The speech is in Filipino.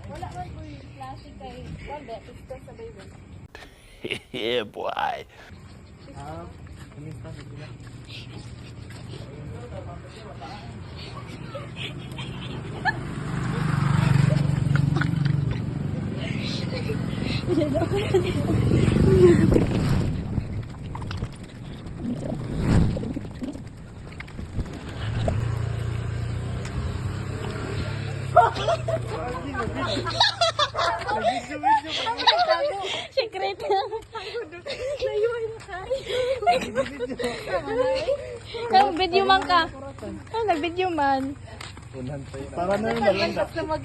Wala man po yung plastic kay wala, pista sa baby. Yeah, boy. Secret lang. Layuan na ka. Nag-video man ka. Nag-video man. Para na yung Basta mag